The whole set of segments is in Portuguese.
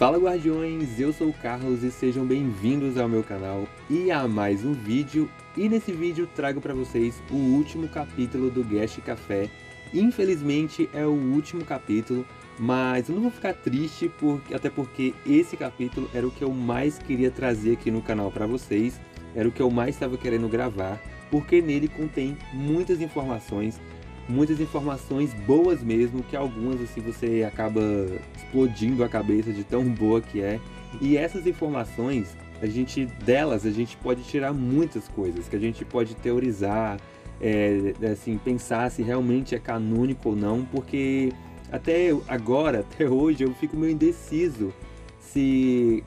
Fala Guardiões, eu sou o Carlos e sejam bem-vindos ao meu canal e a mais um vídeo. E nesse vídeo trago para vocês o último capítulo do Gash Café. Infelizmente é o último capítulo, mas eu não vou ficar triste, até porque esse capítulo era o que eu mais queria trazer aqui no canal para vocês. Era o que eu mais estava querendo gravar, porque nele contém muitas informações boas mesmo, que algumas assim você acaba explodindo a cabeça de tão boa que é. E essas informações, delas a gente pode tirar muitas coisas, que a gente pode teorizar, assim, pensar se realmente é canônico ou não, porque até agora, até hoje, eu fico meio indeciso se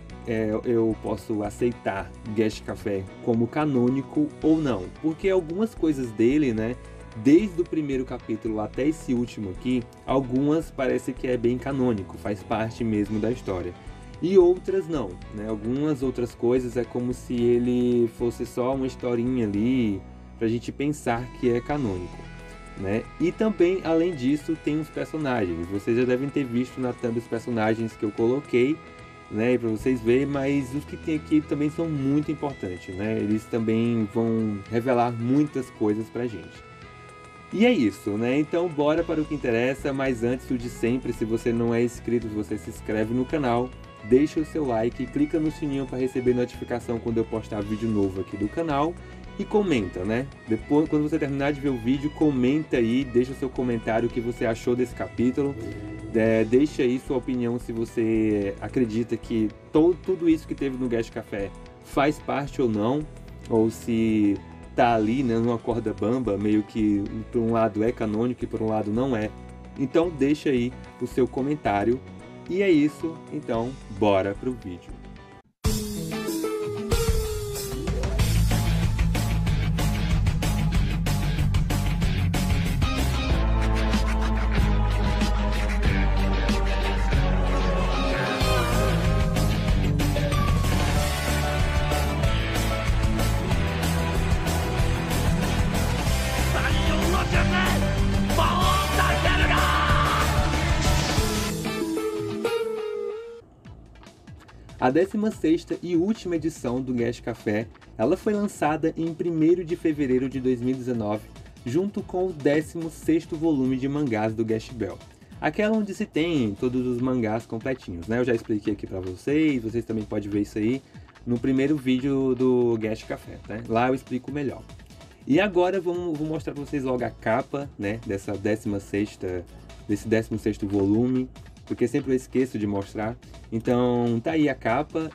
eu posso aceitar Gash Café como canônico ou não, porque algumas coisas dele, né, desde o primeiro capítulo até esse último aqui, algumas parece que é bem canônico, faz parte mesmo da história. E outras não, né? Algumas outras coisas é como se ele fosse só uma historinha ali pra gente pensar que é canônico, né? E também, além disso, tem os personagens. Vocês já devem ter visto na thumb os personagens que eu coloquei, né, para vocês verem, mas os que tem aqui também são muito importantes, né? Eles também vão revelar muitas coisas pra gente. E é isso, né? Então bora para o que interessa, mas antes o de sempre, se você não é inscrito, você se inscreve no canal, deixa o seu like, clica no sininho para receber notificação quando eu postar vídeo novo aqui do canal e comenta, né? Depois, quando você terminar de ver o vídeo, comenta aí, deixa o seu comentário o que você achou desse capítulo, deixa aí sua opinião se você acredita que tudo isso que teve no Gash Café faz parte ou não, ou se tá ali, né, numa corda bamba, meio que por um lado é canônico e por um lado não é. Então deixa aí o seu comentário. E é isso, então bora pro vídeo. A 16ª e última edição do Gash Café, ela foi lançada em 1º de fevereiro de 2019, junto com o 16º volume de mangás do Gash Bell. Aquela onde se tem todos os mangás completinhos, né? Eu já expliquei aqui pra vocês também podem ver isso aí no primeiro vídeo do Gash Café, né? Lá eu explico melhor. E agora vou mostrar pra vocês logo a capa, né, desse 16º volume, porque sempre eu esqueço de mostrar. Então tá aí a capa,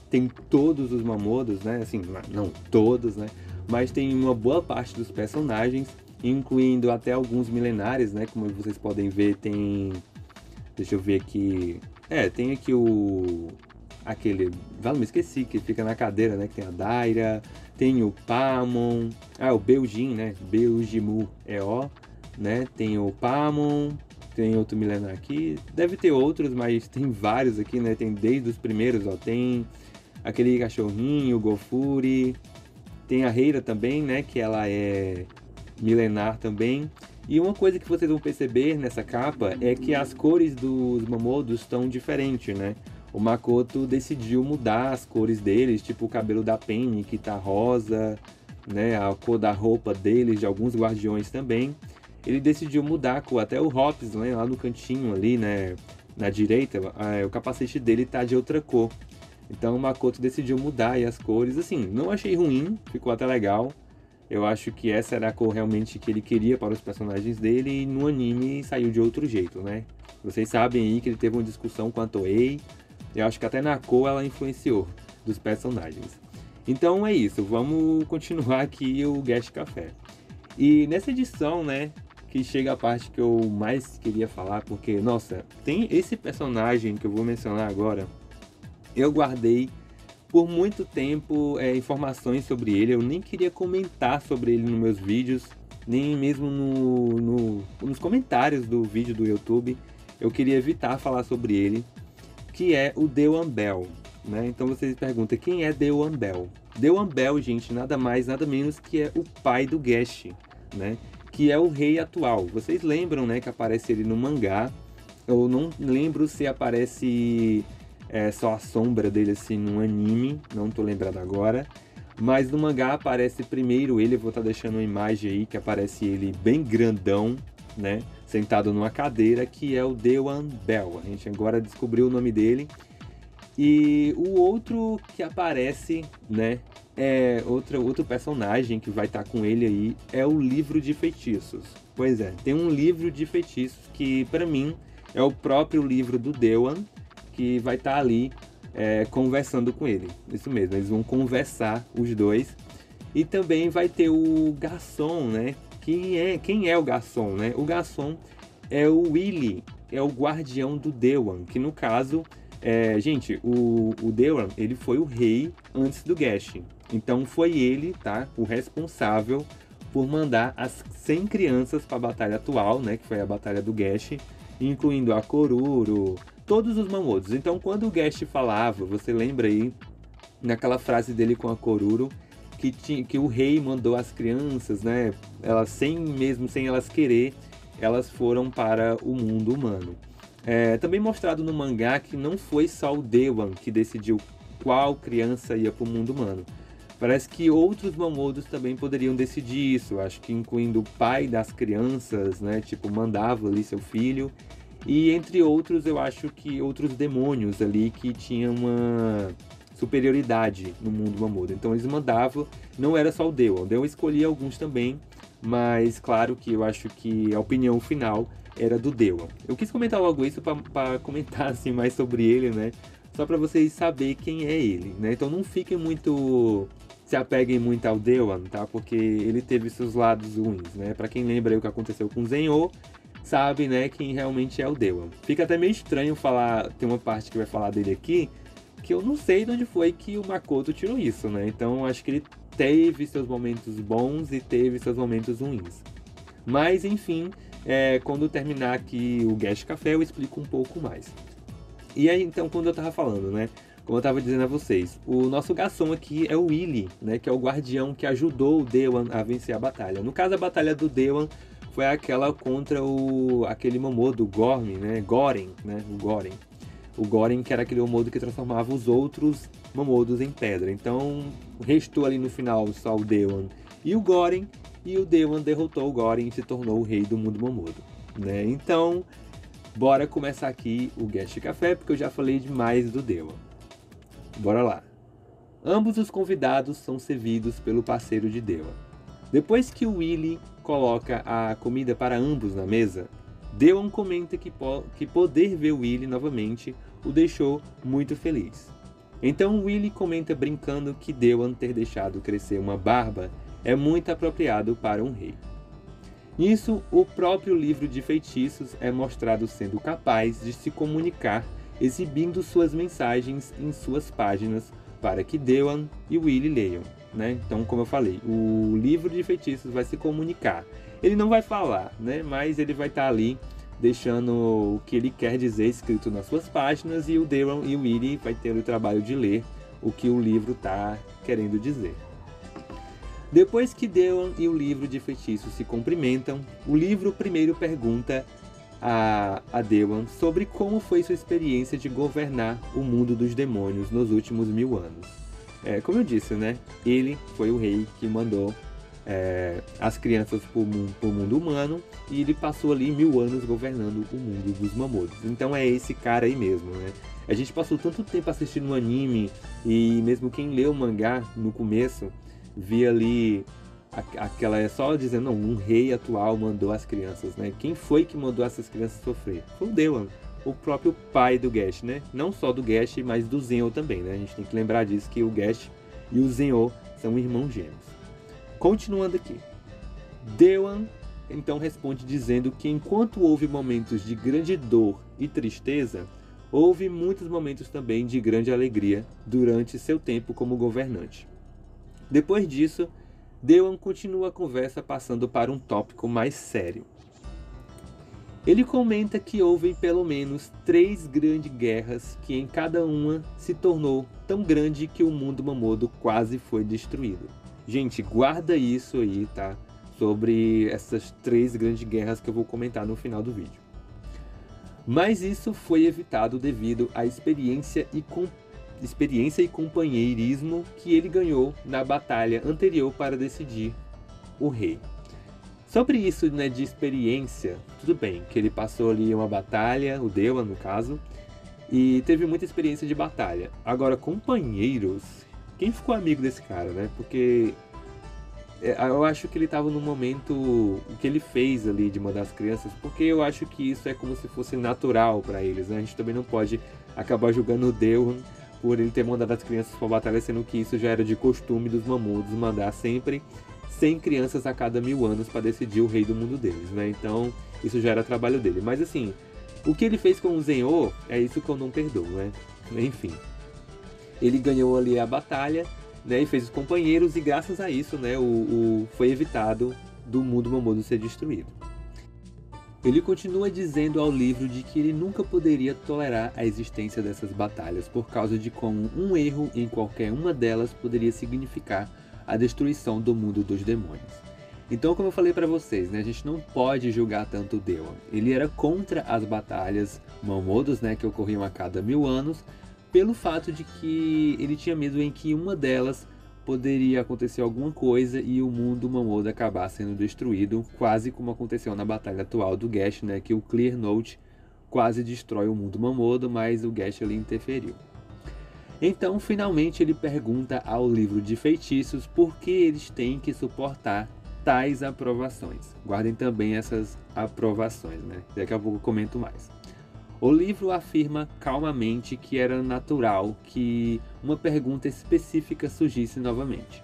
tem todos os Mamodos, né, assim, não todos, né, mas tem uma boa parte dos personagens, incluindo até alguns milenares, né, como vocês podem ver. Tem, deixa eu ver aqui, tem aqui me esqueci, que fica na cadeira, né, que tem a Daira, tem o Pamon, o Beljin, né, Beljimu EO, né, tem o Pamon. Tem outro milenar aqui, deve ter outros, mas tem vários aqui, né? Tem desde os primeiros, ó, tem aquele cachorrinho, o Gofuri, tem a Reira também, né? Que ela é milenar também. E uma coisa que vocês vão perceber nessa capa é que as cores dos Mamodos estão diferentes, né? O Makoto decidiu mudar as cores deles, tipo o cabelo da Penny, que tá rosa, né? A cor da roupa deles, de alguns guardiões também. Ele decidiu mudar a cor, até o Hops, né, lá no cantinho ali, né, na direita, o capacete dele tá de outra cor. Então o Makoto decidiu mudar aí as cores, assim, não achei ruim, ficou até legal. Eu acho que essa era a cor realmente que ele queria para os personagens dele, e no anime saiu de outro jeito, né. Vocês sabem aí que ele teve uma discussão com a Toei, eu acho que até na cor ela influenciou dos personagens. Então é isso, vamos continuar aqui o Gash Café. E nessa edição, né, que chega a parte que eu mais queria falar, porque, nossa, tem esse personagem que eu vou mencionar agora, eu guardei por muito tempo informações sobre ele, eu nem queria comentar sobre ele nos meus vídeos, nem mesmo nos comentários do vídeo do YouTube, eu queria evitar falar sobre ele, que é o Dewan Bell, né? Então vocês perguntam, quem é Dewan Bell? Dewan Bell, gente, nada mais, nada menos que é o pai do Gash, né? Que é o rei atual. Vocês lembram, né, que aparece ele no mangá. Eu não lembro se aparece é só a sombra dele assim no anime, não tô lembrado agora. Mas no mangá aparece primeiro ele, eu vou estar deixando uma imagem aí que aparece ele bem grandão, né? Sentado numa cadeira, que é o Dewan Bell. A gente agora descobriu o nome dele. E o outro que aparece, né? É outro personagem que vai estar com ele aí, é o livro de feitiços. Pois é, tem um livro de feitiços que pra mim é o próprio livro do Dewan, que vai estar ali conversando com ele. Isso mesmo, eles vão conversar os dois. E também vai ter o garçom, né? Quem é o garçom, né? O garçom é o Willy, é o guardião do Dewan, que no caso, gente, o Dewan, ele foi o rei antes do Gash. Então foi ele, tá? O responsável por mandar as 100 crianças para a batalha atual, né? Que foi a batalha do Gash, incluindo a Koruro, todos os Mamodos. Então quando o Gash falava, você lembra aí, naquela frase dele com a Koruro, que o rei mandou as crianças, né? Elas sem elas querer, elas foram para o mundo humano. Também mostrado no mangá que não foi só o Dewan que decidiu qual criança ia para o mundo humano. Parece que outros Mamodos também poderiam decidir isso, acho que incluindo o pai das crianças, né? Tipo, mandava ali seu filho. E entre outros, eu acho que outros demônios ali que tinham uma superioridade no mundo Mamodo. Então eles mandavam, não era só o Dewan. O Dewan escolhia alguns também, mas claro que eu acho que a opinião final era do Dewan. Eu quis comentar logo isso para comentar assim mais sobre ele, né? Só para vocês saberem quem é ele, né? Então não fiquem muito, se apeguem muito ao Dewan, tá? Porque ele teve seus lados ruins, né? Para quem lembra aí o que aconteceu com o Zenho, sabe, né, quem realmente é o Dewan. Fica até meio estranho falar, tem uma parte que vai falar dele aqui, que eu não sei de onde foi que o Makoto tirou isso, né? Então acho que ele teve seus momentos bons e teve seus momentos ruins. Mas enfim, quando terminar aqui o Gash Café eu explico um pouco mais. E aí então, quando eu tava falando, né? Como eu tava dizendo a vocês, o nosso garçom aqui é o Willy, né? Que é o guardião que ajudou o Dewan a vencer a batalha. No caso, a batalha do Dewan foi aquela contra aquele Mamodo, Gorm, né? Goren, né? O Goren. O Goren, que era aquele Mamodo que transformava os outros Mamodos em pedra. Então, restou ali no final só o Dewan e o Goren. E o Dewan derrotou o Goren e se tornou o rei do mundo Mamodo, né? Então, bora começar aqui o Gash Café, porque eu já falei demais do Dewan. Bora lá. Ambos os convidados são servidos pelo parceiro de Dewan. Depois que o Willy coloca a comida para ambos na mesa, Dewan comenta que poder ver o Willy novamente o deixou muito feliz. Então Willy comenta brincando que Dewan ter deixado crescer uma barba é muito apropriado para um rei. Nisso, o próprio livro de feitiços é mostrado sendo capaz de se comunicar, exibindo suas mensagens em suas páginas para que Dewan e Willy leiam, né? Então, como eu falei, o livro de feitiços vai se comunicar. Ele não vai falar, né? Mas ele vai estar ali deixando o que ele quer dizer escrito nas suas páginas, e o Dewan e o Willy vai ter o trabalho de ler o que o livro está querendo dizer. Depois que Dewan e o livro de feitiços se cumprimentam, o livro primeiro pergunta a Dewan sobre como foi sua experiência de governar o mundo dos demônios nos últimos 1000 anos. Como eu disse, né? Ele foi o rei que mandou as crianças para o mundo humano, e ele passou ali 1000 anos governando o mundo dos Mamodos. Então é esse cara aí mesmo, né? A gente passou tanto tempo assistindo o anime, e mesmo quem leu o mangá no começo via ali aquela só dizendo, não, um rei atual mandou as crianças, né? Quem foi que mandou essas crianças sofrer? Foi o Dewan, o próprio pai do Gash, né? Não só do Gash, mas do Zenho também, né? A gente tem que lembrar disso, que o Gash e o Zenho são irmãos gêmeos. Continuando aqui, Dewan então responde dizendo que enquanto houve momentos de grande dor e tristeza, houve muitos momentos também de grande alegria durante seu tempo como governante. Depois disso, Dewan continua a conversa passando para um tópico mais sério. Ele comenta que houve pelo menos 3 grandes guerras, que em cada uma se tornou tão grande que o mundo Mamodo quase foi destruído. Gente, guarda isso aí, tá? Sobre essas 3 grandes guerras que eu vou comentar no final do vídeo. Mas isso foi evitado devido à experiência e companheirismo que ele ganhou na batalha anterior para decidir o rei. Sobre isso, né, de experiência, tudo bem, que ele passou ali uma batalha, o Dewa no caso, e teve muita experiência de batalha. Agora, companheiros, quem ficou amigo desse cara, né? Porque eu acho que ele estava no momento, o que ele fez ali de mandar as crianças, porque eu acho que isso é como se fosse natural para eles, né? A gente também não pode acabar julgando o Dewa por ele ter mandado as crianças para a batalha, sendo que isso já era de costume dos Mamodos mandar sempre 100 crianças a cada 1000 anos para decidir o rei do mundo deles, né? Então, isso já era trabalho dele. Mas assim, o que ele fez com o Zen'ou é isso que eu não perdoo, né? Enfim, ele ganhou ali a batalha, né? E fez os companheiros, e graças a isso, né? Foi evitado do mundo Mamodo ser destruído. Ele continua dizendo ao livro de que ele nunca poderia tolerar a existência dessas batalhas por causa de como um erro em qualquer uma delas poderia significar a destruição do mundo dos demônios. Então, como eu falei para vocês, né, a gente não pode julgar tanto o Dewa. Ele era contra as batalhas Mamodos, né, que ocorriam a cada 1000 anos, pelo fato de que ele tinha medo em que uma delas poderia acontecer alguma coisa e o mundo Mamodo acabar sendo destruído, quase como aconteceu na batalha atual do Gash, né, que o Clear Note quase destrói o mundo Mamodo, mas o Gash ali interferiu. Então, finalmente, ele pergunta ao livro de feitiços por que eles têm que suportar tais aprovações. Guardem também essas aprovações, né? Daqui a pouco eu comento mais. O livro afirma calmamente que era natural que uma pergunta específica surgisse novamente,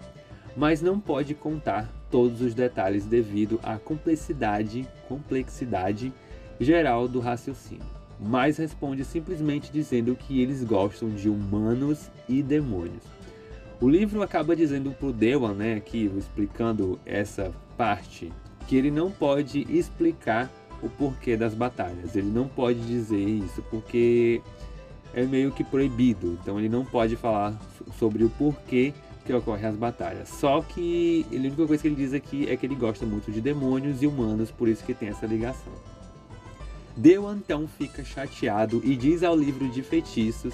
mas não pode contar todos os detalhes devido à complexidade geral do raciocínio, mas responde simplesmente dizendo que eles gostam de humanos e demônios. O livro acaba dizendo para o Dewa, né, aqui explicando essa parte, que ele não pode explicar o porquê das batalhas. Ele não pode dizer isso porque é meio que proibido. Então ele não pode falar sobre o porquê que ocorrem as batalhas. Só que a única coisa que ele diz aqui é que ele gosta muito de demônios e humanos, por isso que tem essa ligação. Dewa então fica chateado e diz ao livro de feitiços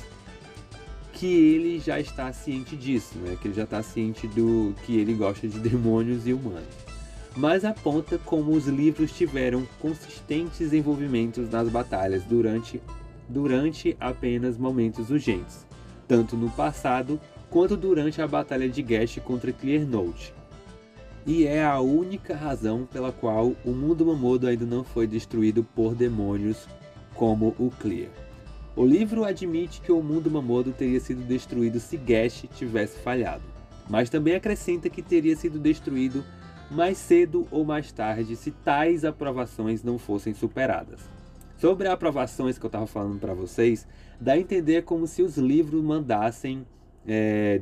que ele já está ciente disso, né? Que ele já está ciente do que ele gosta de demônios e humanos. Mas aponta como os livros tiveram consistentes envolvimentos nas batalhas durante apenas momentos urgentes, tanto no passado quanto durante a batalha de Gash contra Clear Note. E é a única razão pela qual o mundo Mamodo ainda não foi destruído por demônios como o Clear. O livro admite que o mundo Mamodo teria sido destruído se Gash tivesse falhado, mas também acrescenta que teria sido destruído mais cedo ou mais tarde se tais aprovações não fossem superadas. Sobre as aprovações que eu estava falando para vocês, dá a entender como se os livros mandassem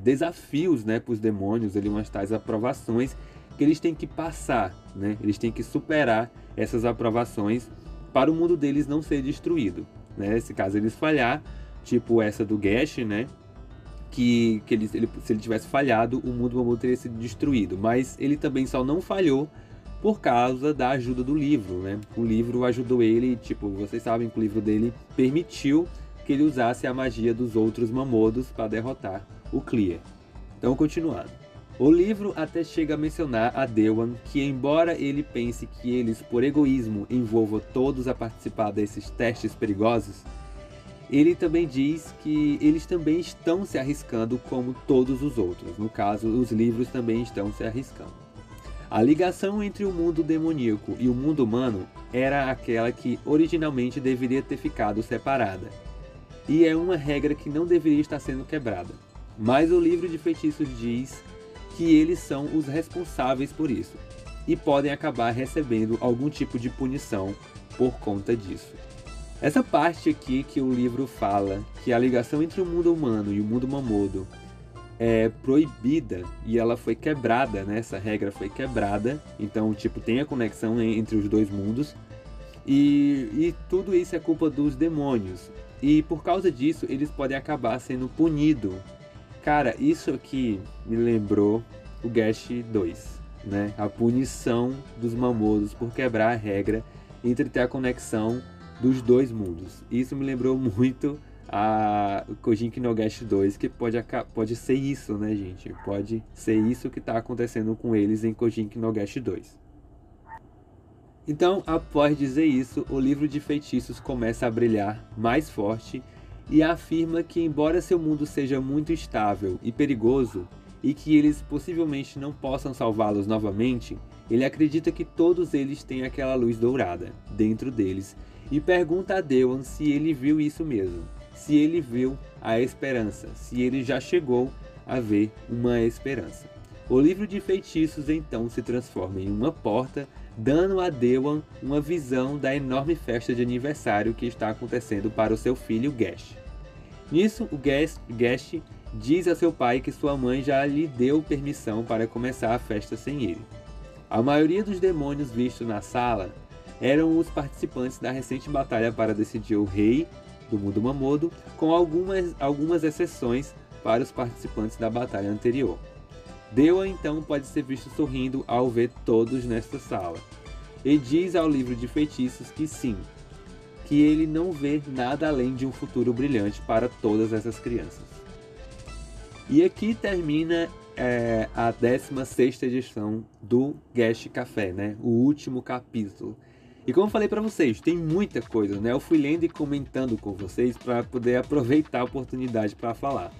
desafios, né, para os demônios, ali, umas tais aprovações que eles têm que passar, né? Eles têm que superar essas aprovações para o mundo deles não ser destruído, né? Se caso eles falhar, tipo essa do Gash, né? Se ele tivesse falhado, o mundo Mamodo teria sido destruído. Mas ele também só não falhou por causa da ajuda do livro, né? O livro ajudou ele, tipo, vocês sabem que o livro dele permitiu que ele usasse a magia dos outros Mamodos para derrotar o Clear. Então, continuando. O livro até chega a mencionar a Dewa que, embora ele pense que eles, por egoísmo, envolvam todos a participar desses testes perigosos, ele também diz que eles também estão se arriscando como todos os outros. No caso, os livros também estão se arriscando. A ligação entre o mundo demoníaco e o mundo humano era aquela que originalmente deveria ter ficado separada. E é uma regra que não deveria estar sendo quebrada. Mas o livro de feitiços diz que eles são os responsáveis por isso e podem acabar recebendo algum tipo de punição por conta disso. Essa parte aqui que o livro fala que a ligação entre o mundo humano e o mundo Mamodo é proibida e ela foi quebrada, né? Essa regra foi quebrada, então tipo tem a conexão entre os dois mundos e tudo isso é culpa dos demônios e por causa disso eles podem acabar sendo punidos. Cara, isso aqui me lembrou o Gash 2, né? A punição dos Mamodos por quebrar a regra entre ter a conexão dos dois mundos. Isso me lembrou muito a Kojiki no Gash 2, que pode ser isso, né, gente? Pode ser isso que está acontecendo com eles em Kojiki no Gash 2. Então, após dizer isso, o livro de feitiços começa a brilhar mais forte e afirma que, embora seu mundo seja muito estável e perigoso, e que eles possivelmente não possam salvá-los novamente, ele acredita que todos eles têm aquela luz dourada dentro deles e pergunta a Dewan se ele viu isso mesmo, se ele viu a esperança, se ele já chegou a ver uma esperança. O livro de feitiços então se transforma em uma porta, dando a Dewan uma visão da enorme festa de aniversário que está acontecendo para o seu filho Gash. Nisso, o Gash diz a seu pai que sua mãe já lhe deu permissão para começar a festa sem ele. A maioria dos demônios vistos na sala eram os participantes da recente batalha para decidir o rei do mundo Mamodo, com algumas exceções para os participantes da batalha anterior. Dewa então pode ser visto sorrindo ao ver todos nesta sala, e diz ao livro de feitiços que sim, que ele não vê nada além de um futuro brilhante para todas essas crianças. E aqui termina a 16ª edição do Gash Café, né? O último capítulo. E como eu falei para vocês, tem muita coisa, né? Eu fui lendo e comentando com vocês para poder aproveitar a oportunidade para falar.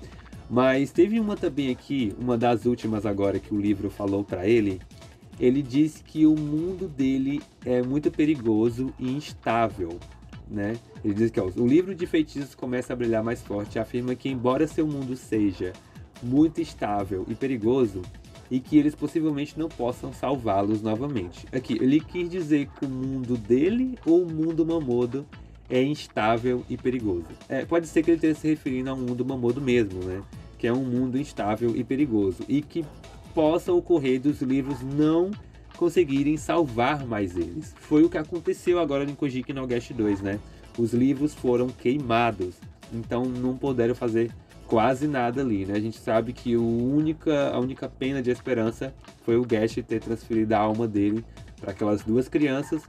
Mas teve uma também aqui, uma das últimas agora que o livro falou para ele. Ele disse que o mundo dele é muito perigoso e instável, né? Ele diz que o livro de feitiços começa a brilhar mais forte e afirma que, embora seu mundo seja muito estável e perigoso, e que eles possivelmente não possam salvá-los novamente. Aqui, ele quis dizer que o mundo dele ou o mundo Mamodo é instável e perigoso. Pode ser que ele esteja se referindo ao mundo Mamodo mesmo, né? Que é um mundo instável e perigoso, e que possa ocorrer dos livros não conseguirem salvar mais eles. Foi o que aconteceu agora em Kojiki no Gash 2, né? Os livros foram queimados, então não puderam fazer quase nada ali, né? A gente sabe que a única pena de esperança foi o Gash ter transferido a alma dele para aquelas duas crianças,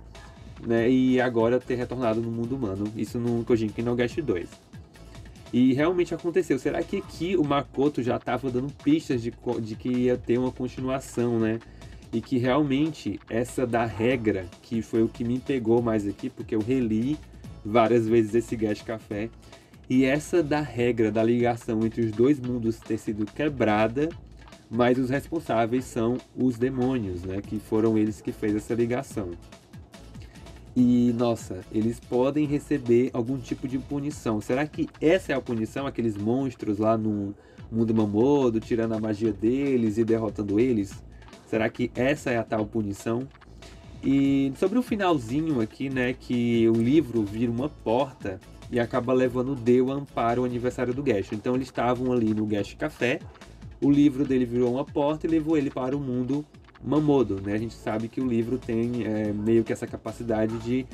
né? E agora ter retornado no mundo humano. Isso no Kojiki no Gash 2. E realmente aconteceu. Será que aqui o Makoto já estava dando pistas de que ia ter uma continuação, né? E que realmente essa da regra, que foi o que me pegou mais aqui, porque eu reli várias vezes esse Gash Café, e essa da regra da ligação entre os dois mundos ter sido quebrada, mas os responsáveis são os demônios, né? Que foram eles que fez essa ligação. E, nossa, eles podem receber algum tipo de punição. Será que essa é a punição? Aqueles monstros lá no mundo Mamodo, tirando a magia deles e derrotando eles? Será que essa é a tal punição? E sobre o finalzinho aqui, né, que o livro vira uma porta e acaba levando o Dewan para o aniversário do Gash. Então eles estavam ali no Gash Café, o livro dele virou uma porta e levou ele para o mundo Mamodo, né? A gente sabe que o livro tem meio que essa capacidade de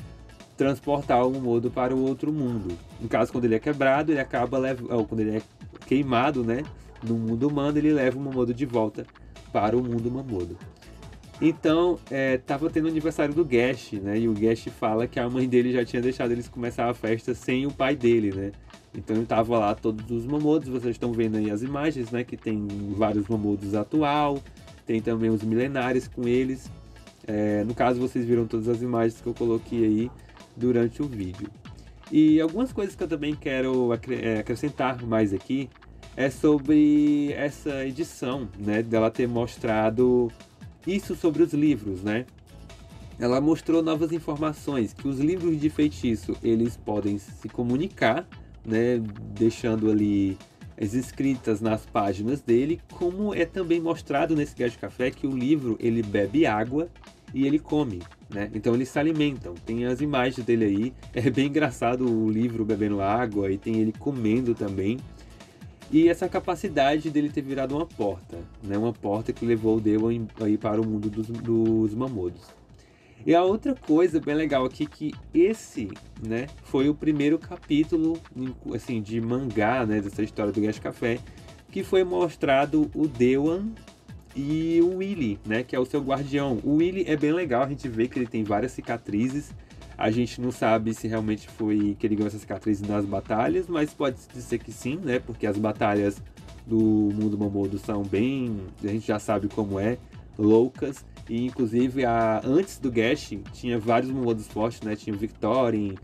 transportar o Mamodo para o outro mundo. No caso, quando ele é quebrado, ele acaba quando ele é queimado, né, no mundo humano, ele leva o Mamodo de volta para o mundo Mamodo. Então, tava tendo o aniversário do Gash, né? E o Gash fala que a mãe dele já tinha deixado eles começar a festa sem o pai dele, né? Então ele tava lá todos os Mamodos, vocês estão vendo aí as imagens, né? Que tem vários Mamodos atual, tem também os milenares com eles. No caso, vocês viram todas as imagens que eu coloquei aí durante o vídeo. E algumas coisas que eu também quero acrescentar mais aqui é sobre essa edição, né? Dela ter mostrado isso sobre os livros, né? Ela mostrou novas informações, que os livros de feitiço, eles podem se comunicar, né? Deixando ali as escritas nas páginas dele, como é também mostrado nesse Gash Café que o livro, ele bebe água e ele come, né? Então eles se alimentam. Tem as imagens dele aí, é bem engraçado o livro bebendo água e tem ele comendo também. E essa capacidade dele ter virado uma porta, né? Uma porta que levou o Dewan aí para o mundo dos Mamodos. E a outra coisa bem legal aqui que esse, né, foi o primeiro capítulo assim, de mangá, né, dessa história do Gash Café, que foi mostrado o Dewan e o Willy, né, que é o seu guardião. O Willy é bem legal, a gente vê que ele tem várias cicatrizes. A gente não sabe se realmente foi que ele ganhou essa cicatriz nas batalhas, mas pode dizer que sim, né? Porque as batalhas do mundo Mamodo são bem, a gente já sabe como é, loucas. E inclusive antes do Gash tinha vários Mamodos fortes, né? Tinha o Victorine,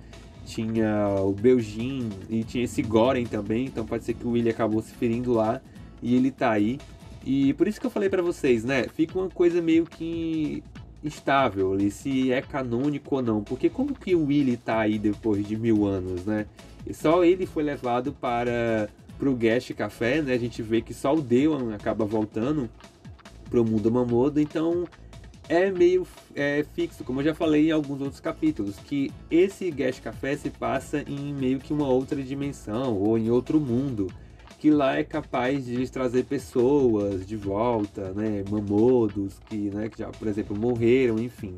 tinha o Beljin e tinha esse Goren também, então pode ser que o Willy acabou se ferindo lá e ele tá aí. E por isso que eu falei pra vocês, né? Fica uma coisa meio que instável ali, se é canônico ou não. Porque como que o Willy tá aí depois de 1000 anos, né? E só ele foi levado pro Gash Café, né? A gente vê que só o Dewan acaba voltando pro mundo Mamodo, então é meio fixo, como eu já falei em alguns outros capítulos, que esse Gash Café se passa em meio que uma outra dimensão, ou em outro mundo, que lá é capaz de trazer pessoas de volta, né, mamodos, né, que já, por exemplo, morreram, enfim.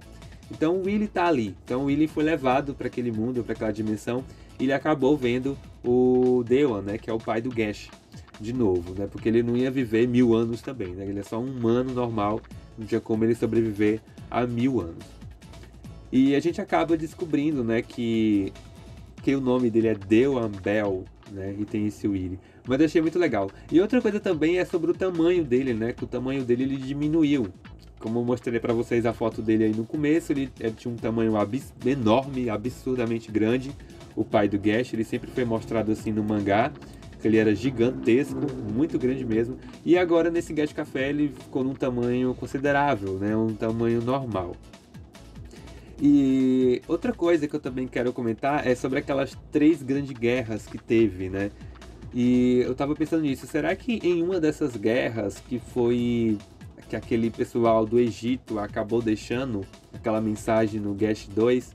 Então o Willy tá ali, então o Willy foi levado para aquele mundo, para aquela dimensão, e ele acabou vendo o Dewan, né, que é o pai do Gash, de novo, né, porque ele não ia viver 1000 anos também, né, ele é só um humano normal, não tinha como ele sobreviver a 1000 anos. E a gente acaba descobrindo, né, que o nome dele é Dewan Bell, né, e tem esse Willy. Mas eu achei muito legal. E outra coisa também é sobre o tamanho dele, né, que o tamanho dele ele diminuiu. Como eu mostrei para vocês a foto dele aí no começo, ele tinha um tamanho enorme, absurdamente grande. O pai do Gash, ele sempre foi mostrado assim no mangá, que ele era gigantesco, muito grande mesmo. E agora nesse Gash Café ele ficou num tamanho considerável, né, um tamanho normal. E outra coisa que eu também quero comentar é sobre aquelas 3 grandes guerras que teve, né? E eu tava pensando nisso, será que em uma dessas guerras que aquele pessoal do Egito acabou deixando aquela mensagem no Gash 2,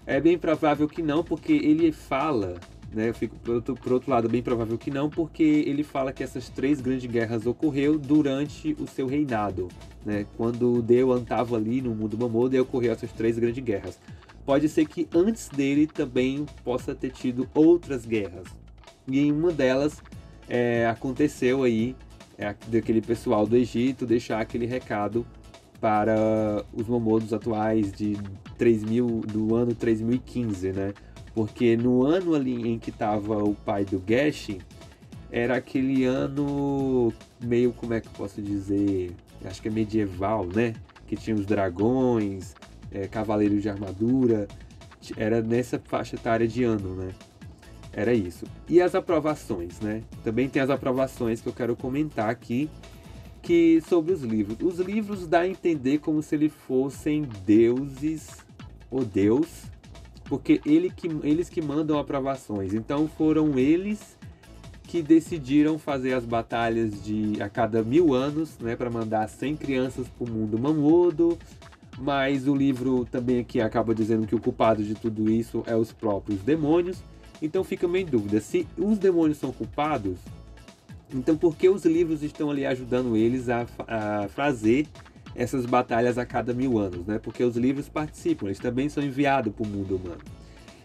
é bem provável que não, porque ele fala, né? Eu fico por outro lado, bem provável que não, porque ele fala que essas 3 grandes guerras ocorreu durante o seu reinado, né? Quando o Dewan estava ali no mundo Mamodo e ocorreu essas 3 grandes guerras. Pode ser que antes dele também possa ter tido outras guerras. E em uma delas aconteceu aí daquele pessoal do Egito deixar aquele recado para os Mamodos atuais do ano 3015, né? Porque no ano ali em que estava o pai do Gash, era aquele ano meio, como é que eu posso dizer, acho que é medieval, né? Que tinha os dragões, cavaleiros de armadura, era nessa faixa etária de ano, né? Era isso. E as aprovações, né? Também tem as aprovações que eu quero comentar aqui, que sobre os livros. Os livros dá a entender como se eles fossem deuses ou Deus, porque eles que mandam aprovações. Então foram eles que decidiram fazer as batalhas a cada 1000 anos, né, para mandar 100 crianças para o mundo Mamodo. Mas o livro também aqui acaba dizendo que o culpado de tudo isso é os próprios demônios. Então fica meio em dúvida, se os demônios são culpados, então por que os livros estão ali ajudando eles a fazer essas batalhas a cada 1000 anos, né? Porque os livros participam, eles também são enviados para o mundo humano.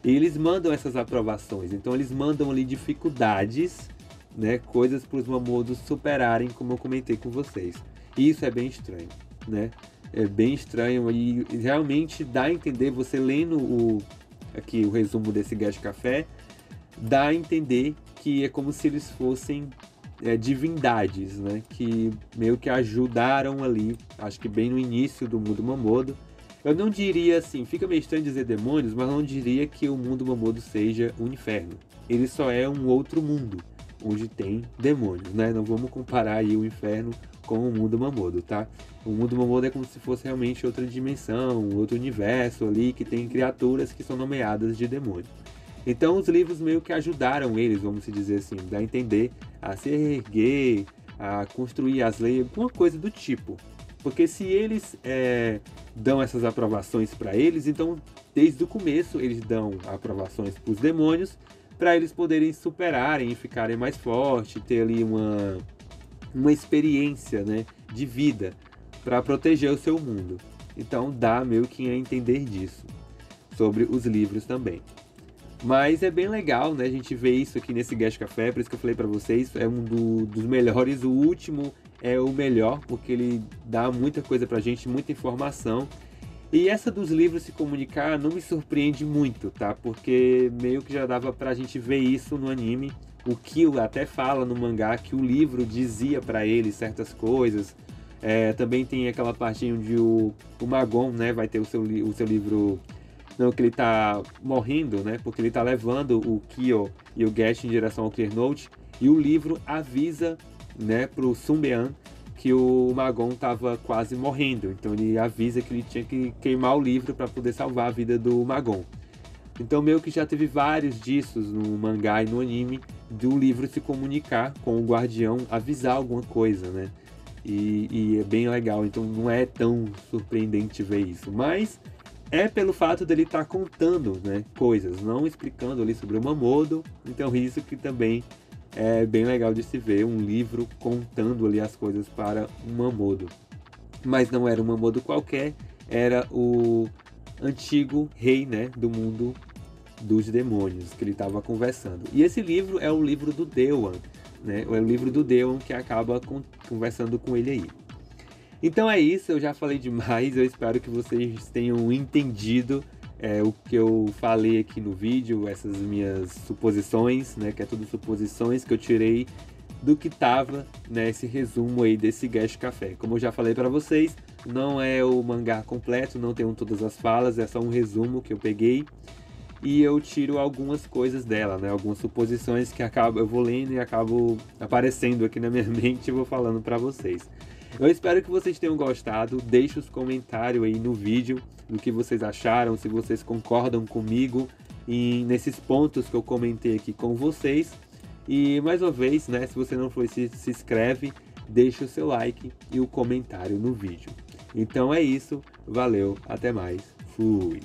E eles mandam essas aprovações, então eles mandam ali dificuldades, né? Coisas para os Mamodos superarem, como eu comentei com vocês. E isso é bem estranho, né? É bem estranho e realmente dá a entender, você lendo aqui o resumo desse Gash Café, dá a entender que é como se eles fossem divindades, né? Que meio que ajudaram ali, acho que bem no início do mundo Mamodo. Eu não diria assim, fica meio estranho dizer demônios, mas não diria que o mundo Mamodo seja um inferno. Ele só é um outro mundo, onde tem demônios, né? Não vamos comparar aí o inferno com o mundo Mamodo, tá? O mundo Mamodo é como se fosse realmente outra dimensão, outro universo ali, que tem criaturas que são nomeadas de demônios. Então os livros meio que ajudaram eles, vamos dizer assim, a entender, a se erguer, a construir as leis, alguma coisa do tipo. Porque se eles dão essas aprovações para eles, então desde o começo eles dão aprovações para os demônios, para eles poderem superarem e ficarem mais fortes, ter ali uma experiência, né, de vida para proteger o seu mundo. Então dá meio que a entender disso, sobre os livros também. Mas é bem legal, né? A gente vê isso aqui nesse Gash Café, por isso que eu falei pra vocês, é um dos melhores, o último é o melhor, porque ele dá muita coisa pra gente, muita informação. E essa dos livros se comunicar não me surpreende muito, tá? Porque meio que já dava pra gente ver isso no anime. O Kyo até fala no mangá que o livro dizia pra ele certas coisas. Também tem aquela parte onde o Magon, né, vai ter o seu livro... Não, que ele tá morrendo, né? Porque ele tá levando o Kyo e o Gesh em direção ao Clear Note. E o livro avisa, né, pro Sunbeam que o Magon estava quase morrendo, então ele avisa que ele tinha que queimar o livro para poder salvar a vida do Magon. Então meio que já teve vários disso no mangá e no anime, do livro se comunicar com o guardião, avisar alguma coisa, né? E é bem legal, então não é tão surpreendente ver isso, mas é pelo fato dele estar contando, né, coisas, não explicando ali sobre o Mamodo, então isso que também é bem legal de se ver, um livro contando ali as coisas para um Mamodo. Mas não era um Mamodo qualquer, era o antigo rei, né, do mundo dos demônios, que ele estava conversando. E esse livro é o livro do Dewan, né, é o livro do Dewan que acaba conversando com ele aí. Então é isso, eu já falei demais, eu espero que vocês tenham entendido o que eu falei aqui no vídeo, essas minhas suposições, né, que é tudo suposições que eu tirei do que tava nesse resumo aí desse Gash Café. Como eu já falei para vocês, não é o mangá completo, não tem todas as falas, é só um resumo que eu peguei e eu tiro algumas coisas dela, né, algumas suposições que eu vou lendo e acabo aparecendo aqui na minha mente e vou falando para vocês. Eu espero que vocês tenham gostado, deixe os comentários aí no vídeo do que vocês acharam, se vocês concordam comigo nesses pontos que eu comentei aqui com vocês. E mais uma vez, né, se você não for se inscreve, deixe o seu like e o comentário no vídeo. Então é isso, valeu, até mais, fui!